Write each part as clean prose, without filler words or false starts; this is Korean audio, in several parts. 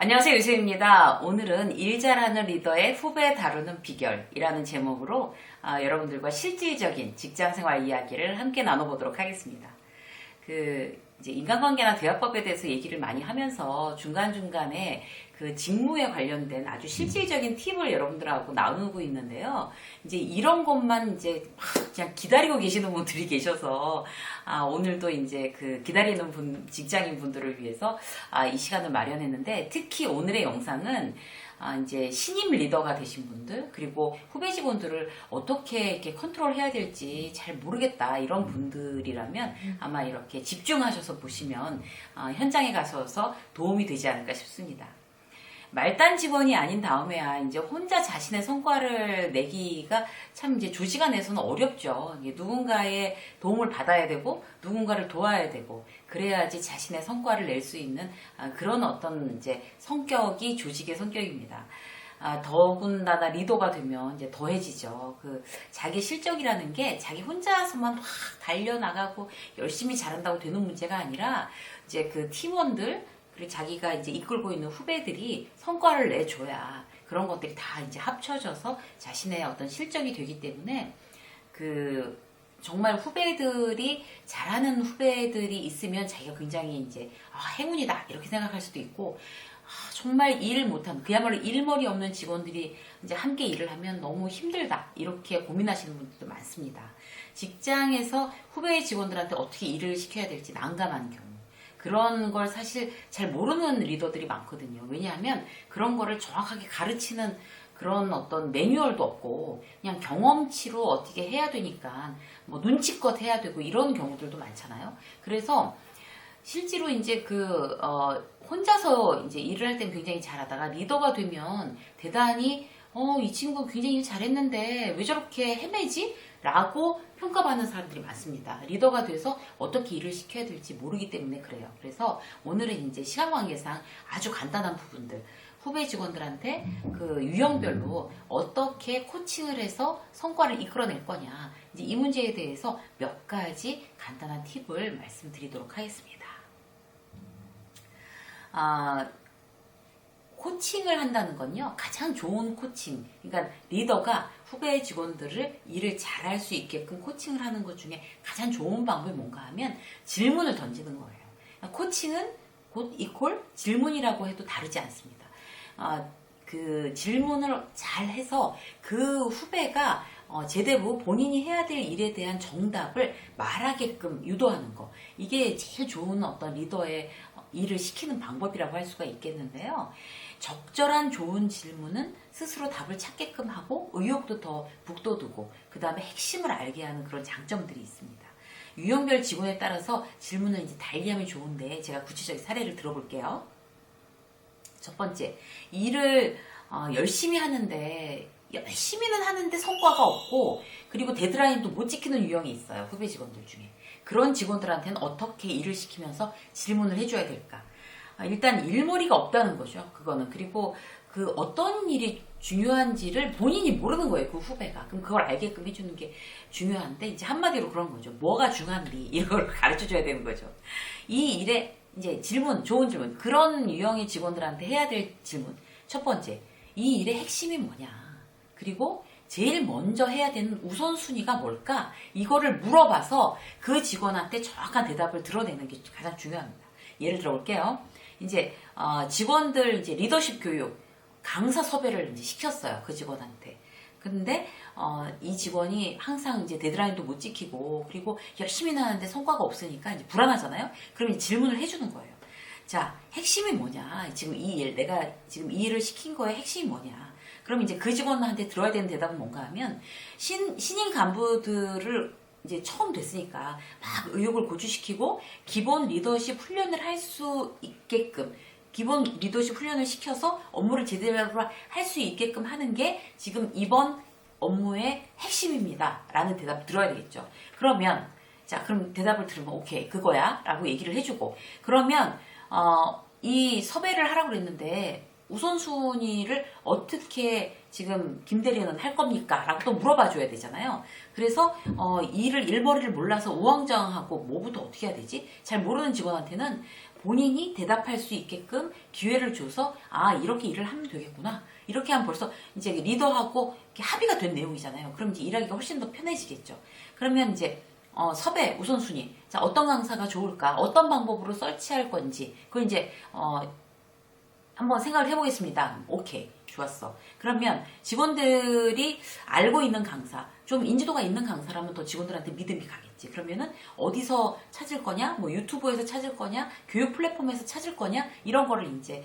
안녕하세요, 유수입니다. 오늘은 일 잘하는 리더의 후배 다루는 비결이라는 제목으로 여러분들과 실질적인 직장생활 이야기를 함께 나눠보도록 하겠습니다. 이제 인간관계나 대화법에 대해서 얘기를 많이 하면서 중간중간에 그 직무에 관련된 아주 실질적인 팁을 여러분들하고 나누고 있는데요. 이제 이런 것만 이제 막 그냥 기다리고 계시는 분들이 계셔서 오늘도 이제 그 기다리는 직장인 분들을 위해서 이 시간을 마련했는데, 특히 오늘의 영상은 이제 신임 리더가 되신 분들, 그리고 후배 직원들을 어떻게 이렇게 컨트롤해야 될지 잘 모르겠다, 이런 분들이라면 아마 이렇게 집중하셔서 보시면 현장에 가셔서 도움이 되지 않을까 싶습니다. 말단 직원이 아닌 다음에야 이제 혼자 자신의 성과를 내기가 참 이제 조직 안에서는 어렵죠. 누군가의 도움을 받아야 되고 누군가를 도와야 되고 그래야지 자신의 성과를 낼 수 있는 그런 어떤 이제 성격이 조직의 성격입니다. 더군다나 리더가 되면 이제 더해지죠. 자기 실적이라는 게 자기 혼자서만 확 달려나가고 열심히 잘한다고 되는 문제가 아니라 이제 그 팀원들, 그리고 자기가 이제 이끌고 있는 후배들이 성과를 내줘야 그런 것들이 다 이제 합쳐져서 자신의 어떤 실적이 되기 때문에 정말 후배들이 잘하는 후배들이 있으면 자기가 굉장히 이제 행운이다 이렇게 생각할 수도 있고, 정말 일 못하는, 그야말로 일머리 없는 직원들이 이제 함께 일을 하면 너무 힘들다 이렇게 고민하시는 분들도 많습니다. 직장에서 후배 직원들한테 어떻게 일을 시켜야 될지 난감한 경우, 그런 걸 사실 잘 모르는 리더들이 많거든요. 왜냐하면 그런 거를 정확하게 가르치는 그런 어떤 매뉴얼도 없고 그냥 경험치로 어떻게 해야 되니까 뭐 눈치껏 해야 되고 이런 경우들도 많잖아요. 그래서 실제로 이제 혼자서 이제 일을 할 땐 굉장히 잘하다가 리더가 되면 대단히 이 친구 굉장히 일 잘했는데 왜 저렇게 헤매지? 라고 평가받는 사람들이 많습니다. 리더가 돼서 어떻게 일을 시켜야 될지 모르기 때문에 그래요. 그래서 오늘은 이제 시간 관계상 아주 간단한 부분들, 후배 직원들한테 그 유형별로 어떻게 코칭을 해서 성과를 이끌어낼 거냐, 이제 이 문제에 대해서 몇 가지 간단한 팁을 말씀드리도록 하겠습니다. 코칭을 한다는 건요, 가장 좋은 코칭, 그러니까 리더가 후배 직원들을 일을 잘할 수 있게끔 코칭을 하는 것 중에 가장 좋은 방법이 뭔가 하면 질문을 던지는 거예요. 코칭은 곧 이퀄 질문이라고 해도 다르지 않습니다. 그 질문을 잘 해서 그 후배가 제대로 본인이 해야 될 일에 대한 정답을 말하게끔 유도하는 거, 이게 제일 좋은 어떤 리더의 일을 시키는 방법이라고 할 수가 있겠는데요. 적절한 좋은 질문은 스스로 답을 찾게끔 하고 의욕도 더 북돋우고 그 다음에 핵심을 알게 하는 그런 장점들이 있습니다. 유형별 직원에 따라서 질문을 이제 달리하면 좋은데, 제가 구체적인 사례를 들어볼게요. 첫 번째, 일을 열심히 열심히는 하는데 성과가 없고, 그리고 데드라인도 못 지키는 유형이 있어요. 후배 직원들 중에. 그런 직원들한테는 어떻게 일을 시키면서 질문을 해줘야 될까? 일단 일머리가 없다는 거죠. 그거는. 그리고 어떤 일이 중요한지를 본인이 모르는 거예요. 그 후배가. 그럼 그걸 알게끔 해주는 게 중요한데, 이제 한마디로 그런 거죠. 뭐가 중요한지 이걸 가르쳐줘야 되는 거죠. 이 일에 이제 질문, 좋은 질문, 그런 유형의 직원들한테 해야 될 질문. 첫 번째, 이 일의 핵심이 뭐냐? 그리고 제일 먼저 해야 되는 우선순위가 뭘까? 이거를 물어봐서 그 직원한테 정확한 대답을 드러내는 게 가장 중요합니다. 예를 들어 볼게요. 이제 직원들 이제 리더십 교육 강사 섭외를 이제 시켰어요. 그 직원한테. 근데 이 직원이 항상 이제 데드라인도 못 지키고, 그리고 열심히는 하는데 성과가 없으니까 이제 불안하잖아요. 그럼 이제 질문을 해주는 거예요. 자, 핵심이 뭐냐? 지금 내가 지금 이 일을 시킨 거의 핵심이 뭐냐? 그럼 이제 그 직원한테 들어야 되는 대답은 뭔가 하면, 신인 간부들을 이제 처음 됐으니까 막 의욕을 고취시키고 기본 리더십 훈련을 할 수 있게끔, 기본 리더십 훈련을 시켜서 업무를 제대로 할 수 있게끔 하는 게 지금 이번 업무의 핵심입니다 라는 대답을 들어야 되겠죠. 그러면 그럼 대답을 들으면 오케이, 그거야 라고 얘기를 해주고, 그러면 이 섭외를 하라고 그랬는데 우선순위를 어떻게 지금 김 대리는 할 겁니까? 라고 또 물어봐 줘야 되잖아요. 그래서 일머리를 몰라서 우왕좌왕하고 뭐부터 어떻게 해야 되지? 잘 모르는 직원한테는 본인이 대답할 수 있게끔 기회를 줘서 이렇게 일을 하면 되겠구나. 이렇게 하면 벌써 이제 리더하고 합의가 된 내용이잖아요. 그럼 이제 일하기가 훨씬 더 편해지겠죠. 그러면 이제 섭외 우선순위. 자, 어떤 강사가 좋을까? 어떤 방법으로 설치할 건지. 그걸 이제 한번 생각을 해보겠습니다. 오케이. 좋았어. 그러면 직원들이 알고 있는 강사, 좀 인지도가 있는 강사라면 더 직원들한테 믿음이 가겠지. 그러면은 어디서 찾을 거냐, 뭐 유튜브에서 찾을 거냐, 교육 플랫폼에서 찾을 거냐, 이런 거를 이제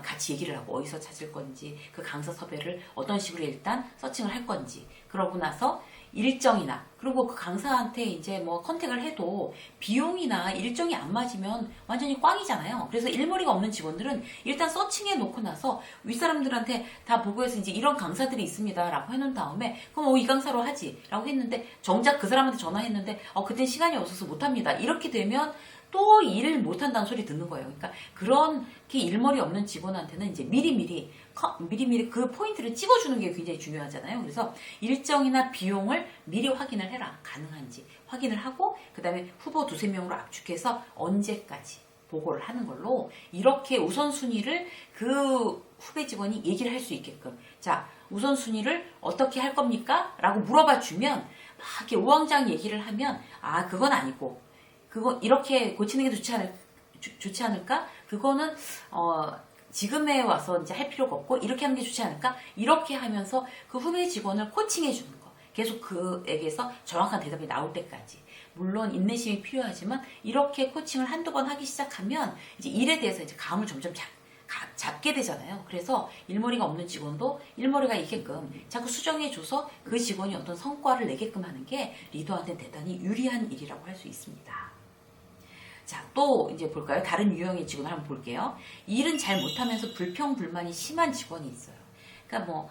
같이 얘기를 하고 어디서 찾을 건지, 그 강사 섭외를 어떤 식으로 일단 서칭을 할 건지, 그러고 나서 일정이나 그리고 그 강사한테 이제 뭐 컨택을 해도 비용이나 일정이 안 맞으면 완전히 꽝이잖아요. 그래서 일머리가 없는 직원들은 일단 서칭해 놓고 나서 윗사람들한테 다 보고해서 이제 이런 강사들이 있습니다 라고 해놓은 다음에 그럼 이 강사로 하지 라고 했는데 정작 그 사람한테 전화했는데 그땐 시간이 없어서 못합니다. 이렇게 되면 또 일 못한다는 소리 듣는 거예요. 그러니까 그렇게 일머리 없는 직원한테는 이제 미리미리 그 포인트를 찍어주는 게 굉장히 중요하잖아요. 그래서 일정이나 비용을 미리 확인을 해라. 가능한지 확인을 하고 그 다음에 후보 두세 명으로 압축해서 언제까지 보고를 하는 걸로 이렇게 우선순위를 그 후배 직원이 얘기를 할 수 있게끔 자 우선순위를 어떻게 할 겁니까? 라고 물어봐 주면 막 이렇게 우왕좌왕 얘기를 하면 그건 아니고 그거 이렇게 고치는 게 좋지 않을까? 그거는 지금에 와서 이제 할 필요가 없고 이렇게 하는 게 좋지 않을까? 이렇게 하면서 그 후배 직원을 코칭해 주는 거. 계속 그에게서 정확한 대답이 나올 때까지. 물론 인내심이 필요하지만 이렇게 코칭을 한두 번 하기 시작하면 이제 일에 대해서 이제 감을 점점 잡게 되잖아요. 그래서 일머리가 없는 직원도 일머리가 있게끔 자꾸 수정해줘서 그 직원이 어떤 성과를 내게끔 하는 게 리더한테 대단히 유리한 일이라고 할 수 있습니다. 자, 또 이제 볼까요? 다른 유형의 직원을 한번 볼게요. 일은 잘 못하면서 불평불만이 심한 직원이 있어요. 그러니까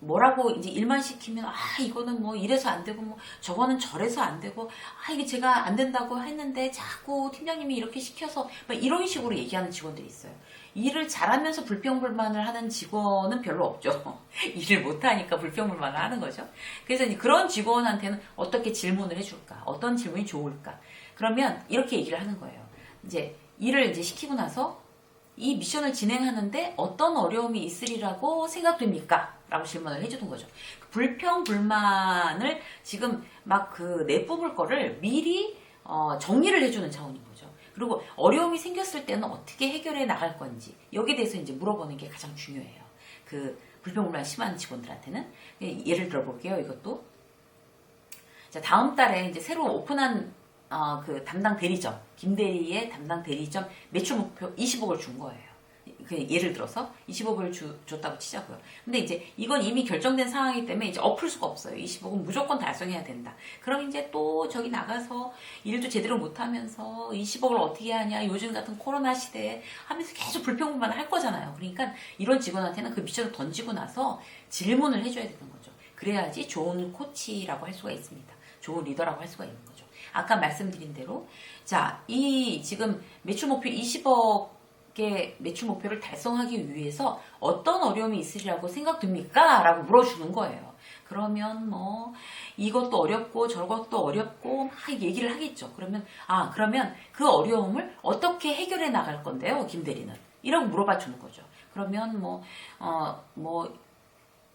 뭐라고 이제 일만 시키면 이거는 뭐 이래서 안 되고 뭐 저거는 저래서 안 되고 이게 제가 안 된다고 했는데 자꾸 팀장님이 이렇게 시켜서 이런 식으로 얘기하는 직원들이 있어요. 일을 잘하면서 불평불만을 하는 직원은 별로 없죠. 일을 못하니까 불평불만을 하는 거죠. 그래서 이제 그런 직원한테는 어떻게 질문을 해줄까? 어떤 질문이 좋을까? 그러면 이렇게 얘기를 하는 거예요. 이제 일을 이제 시키고 나서 이 미션을 진행하는데 어떤 어려움이 있으리라고 생각됩니까? 라고 질문을 해주는 거죠. 불평불만을 지금 막 내뿜을 거를 미리 정리를 해주는 차원인 거죠. 그리고 어려움이 생겼을 때는 어떻게 해결해 나갈 건지 여기에 대해서 이제 물어보는 게 가장 중요해요. 불평불만 심한 직원들한테는 예를 들어 볼게요. 이것도 자 다음 달에 이제 새로 오픈한 담당 대리점, 김 대리의 담당 대리점 매출 목표 20억을 준 거예요. 예를 들어서 20억을 줬다고 치자고요. 근데 이제 이건 이미 결정된 상황이기 때문에 이제 엎을 수가 없어요. 20억은 무조건 달성해야 된다. 그럼 이제 또 저기 나가서 일도 제대로 못하면서 20억을 어떻게 하냐, 요즘 같은 코로나 시대에 하면서 계속 불평불만을 할 거잖아요. 그러니까 이런 직원한테는 그 미션을 던지고 나서 질문을 해줘야 되는 거죠. 그래야지 좋은 코치라고 할 수가 있습니다. 좋은 리더라고 할 수가 있는 거죠. 아까 말씀드린 대로 자, 이 지금 매출 목표 20억의 매출 목표를 달성하기 위해서 어떤 어려움이 있으리라고 생각됩니까? 라고 물어주는 거예요. 그러면 이것도 어렵고 저것도 어렵고 막 얘기를 하겠죠. 그러면 그 어려움을 어떻게 해결해 나갈 건데요, 김 대리는? 이라고 물어봐 주는 거죠. 그러면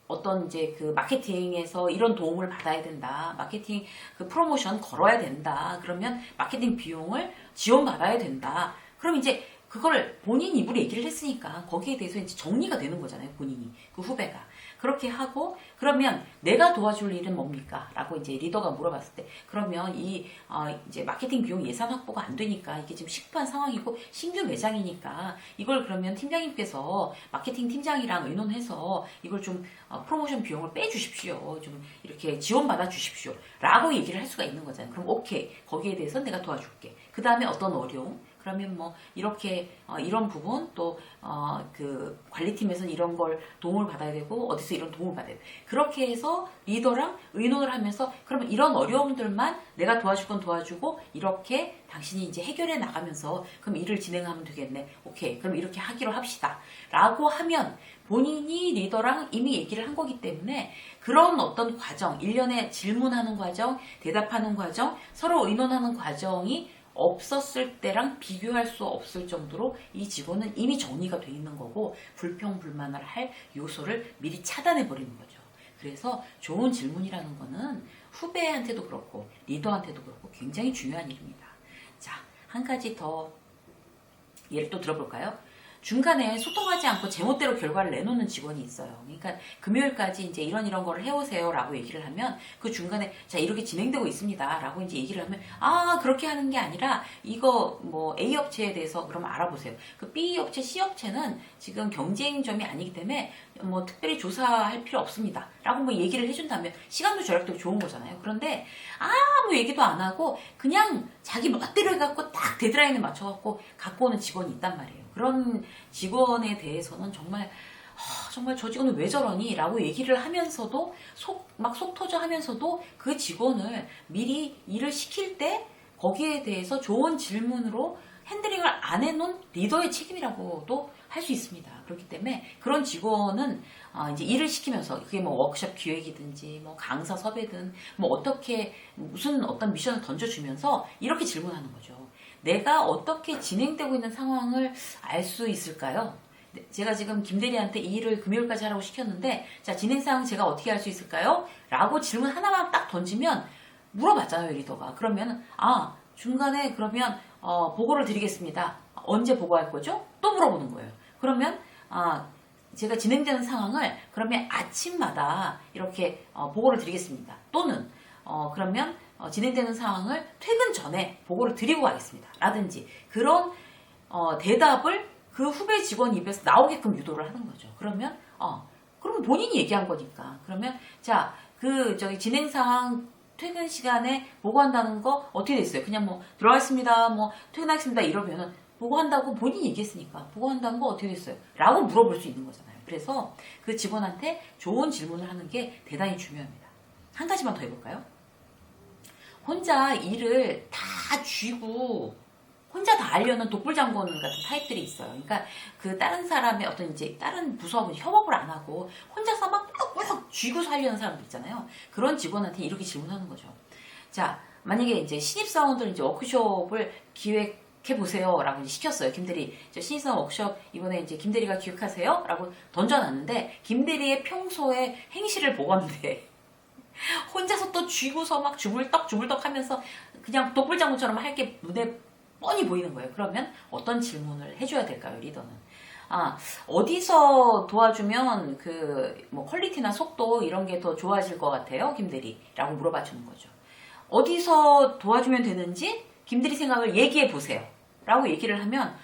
어떤 이제 마케팅에서 이런 도움을 받아야 된다. 마케팅 프로모션 걸어야 된다. 그러면 마케팅 비용을 지원받아야 된다. 그럼 이제 그걸 본인 입으로 얘기를 했으니까 거기에 대해서 이제 정리가 되는 거잖아요. 본인이. 그 후배가. 그렇게 하고 그러면 내가 도와줄 일은 뭡니까? 라고 이제 리더가 물어봤을 때 그러면 이제 마케팅 비용 예산 확보가 안 되니까 이게 지금 시급한 상황이고 신규 매장이니까 이걸 그러면 팀장님께서 마케팅 팀장이랑 의논해서 이걸 좀 프로모션 비용을 빼주십시오. 좀 이렇게 지원받아 주십시오. 라고 얘기를 할 수가 있는 거잖아요. 그럼 오케이. 거기에 대해서 내가 도와줄게. 그 다음에 어떤 어려움? 그러면 뭐 이렇게 이런 부분 또 그 관리팀에서는 이런 걸 도움을 받아야 되고 어디서 이런 도움을 받아야 돼. 그렇게 해서 리더랑 의논을 하면서 그러면 이런 어려움들만 내가 도와줄 건 도와주고 이렇게 당신이 이제 해결해 나가면서 그럼 일을 진행하면 되겠네. 오케이. 그럼 이렇게 하기로 합시다. 라고 하면 본인이 리더랑 이미 얘기를 한 거기 때문에 그런 어떤 과정, 일련의 질문하는 과정, 대답하는 과정, 서로 의논하는 과정이 없었을 때랑 비교할 수 없을 정도로 이 직원은 이미 정리가 돼 있는 거고 불평불만을 할 요소를 미리 차단해 버리는 거죠. 그래서 좋은 질문이라는 거는 후배한테도 그렇고 리더한테도 그렇고 굉장히 중요한 일입니다. 자, 한 가지 더 예를 또 들어볼까요? 중간에 소통하지 않고 제멋대로 결과를 내놓는 직원이 있어요. 그러니까 금요일까지 이제 이런 거를 해오세요 라고 얘기를 하면 그 중간에 자 이렇게 진행되고 있습니다 라고 이제 얘기를 하면 아 그렇게 하는 게 아니라 이거 뭐 A 업체에 대해서 그러면 알아보세요. 그 B 업체, C 업체는 지금 경쟁점이 아니기 때문에 뭐 특별히 조사할 필요 없습니다 라고 뭐 얘기를 해준다면 시간도 절약되고 좋은 거잖아요. 그런데 아무 얘기도 안 하고 그냥 자기 멋대로 해갖고 딱 데드라인에 맞춰갖고 갖고 오는 직원이 있단 말이에요. 그런 직원에 대해서는 정말 저 직원은 왜 저러니? 라고 얘기를 하면서도 속 터져 하면서도 그 직원을 미리 일을 시킬 때 거기에 대해서 좋은 질문으로 핸들링을 안 해놓은 리더의 책임이라고도 할 수 있습니다. 그렇기 때문에 그런 직원은 이제 일을 시키면서 그게 뭐 워크숍 기획이든지 뭐 강사 섭외든 뭐 어떻게 무슨 어떤 미션을 던져주면서 이렇게 질문하는 거죠. 내가 어떻게 진행되고 있는 상황을 알 수 있을까요? 제가 지금 김대리한테 이 일을 금요일까지 하라고 시켰는데 자 진행 상황 제가 어떻게 알 수 있을까요? 라고 질문 하나만 딱 던지면 물어봤잖아요 리더가. 그러면 중간에 그러면 보고를 드리겠습니다. 언제 보고할 거죠? 또 물어보는 거예요. 그러면 제가 진행되는 상황을 그러면 아침마다 이렇게 보고를 드리겠습니다. 또는 그러면 진행되는 상황을 퇴근 전에 보고를 드리고 가겠습니다. 라든지 그런 대답을 그 후배 직원 입에서 나오게끔 유도를 하는 거죠. 그러면 본인이 얘기한 거니까. 그러면 진행 상황 퇴근 시간에 보고한다는 거 어떻게 됐어요? 그냥 뭐 들어갔습니다. 뭐 퇴근하겠습니다. 이러면은 보고한다고 본인이 얘기했으니까 보고한다는 거 어떻게 됐어요? 라고 물어볼 수 있는 거잖아요. 그래서 그 직원한테 좋은 질문을 하는 게 대단히 중요합니다. 한 가지만 더 해볼까요? 혼자 일을 다 쥐고 혼자 다 하려는 독불장군 같은 타입들이 있어요. 그러니까 그 다른 사람의 어떤 이제 다른 부서하고 협업을 안 하고 혼자서 막 꾹꾹 쥐고 하려는 사람들 있잖아요. 그런 직원한테 이렇게 질문하는 거죠. 자, 만약에 이제 신입사원들 이제 워크숍을 기획해 보세요 라고 이제 시켰어요. 김대리, 신입사원 워크숍 이번에 이제 김대리가 기획하세요 라고 던져놨는데 김대리의 평소의 행실을 보건데 혼자서 또 쥐고서 막 주물떡 하면서 그냥 독불장군처럼 할 게 눈에 뻔히 보이는 거예요. 그러면 어떤 질문을 해줘야 될까요, 리더는? 어디서 도와주면 뭐 퀄리티나 속도 이런 게 더 좋아질 것 같아요, 김대리? 라고 물어봐 주는 거죠. 어디서 도와주면 되는지 김대리 생각을 얘기해 보세요. 라고 얘기를 하면,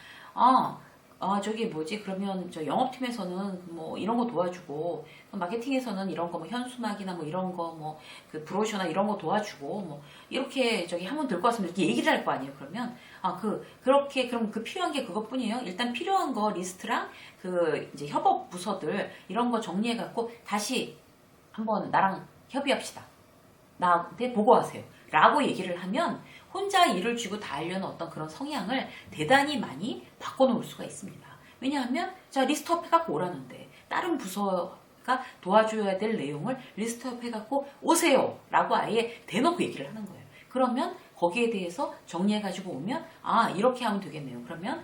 저기 뭐지? 그러면 저 영업팀에서는 뭐 이런 거 도와주고, 마케팅에서는 이런 거 뭐 현수막이나 뭐 이런 거 뭐 그 브로셔나 이런 거 도와주고, 뭐 이렇게 하면 될 것 같습니다. 이렇게 얘기를 할 거 아니에요. 그러면, 그럼 그 필요한 게 그것뿐이에요. 일단 필요한 거 리스트랑 이제 협업 부서들 이런 거 정리해갖고 다시 한번 나랑 협의합시다. 나한테 보고하세요. 라고 얘기를 하면 혼자 일을 쥐고 다 하려는 어떤 그런 성향을 대단히 많이 바꿔놓을 수가 있습니다. 왜냐하면 리스트업 해갖고 오라는데 다른 부서가 도와줘야 될 내용을 리스트업 해갖고 오세요 라고 아예 대놓고 얘기를 하는 거예요. 그러면 거기에 대해서 정리해가지고 오면 이렇게 하면 되겠네요. 그러면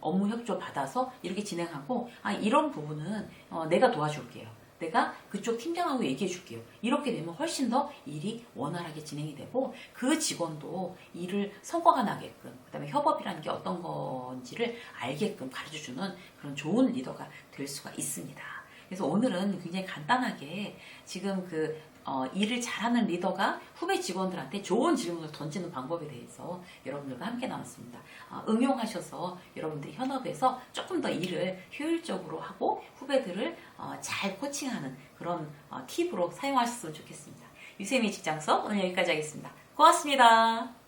업무 협조 받아서 이렇게 진행하고 이런 부분은 내가 도와줄게요. 내가 그쪽 팀장하고 얘기해 줄게요. 이렇게 되면 훨씬 더 일이 원활하게 진행이 되고 그 직원도 일을 성과가 나게끔 그다음에 협업이라는 게 어떤 건지를 알게끔 가르쳐주는 그런 좋은 리더가 될 수가 있습니다. 그래서 오늘은 굉장히 간단하게 지금 일을 잘하는 리더가 후배 직원들한테 좋은 질문을 던지는 방법에 대해서 여러분들과 함께 나눴습니다. 응용하셔서 여러분들이 현업에서 조금 더 일을 효율적으로 하고 후배들을 잘 코칭하는 그런 팁으로 사용하셨으면 좋겠습니다. 유세미 직장 수업 오늘 여기까지 하겠습니다. 고맙습니다.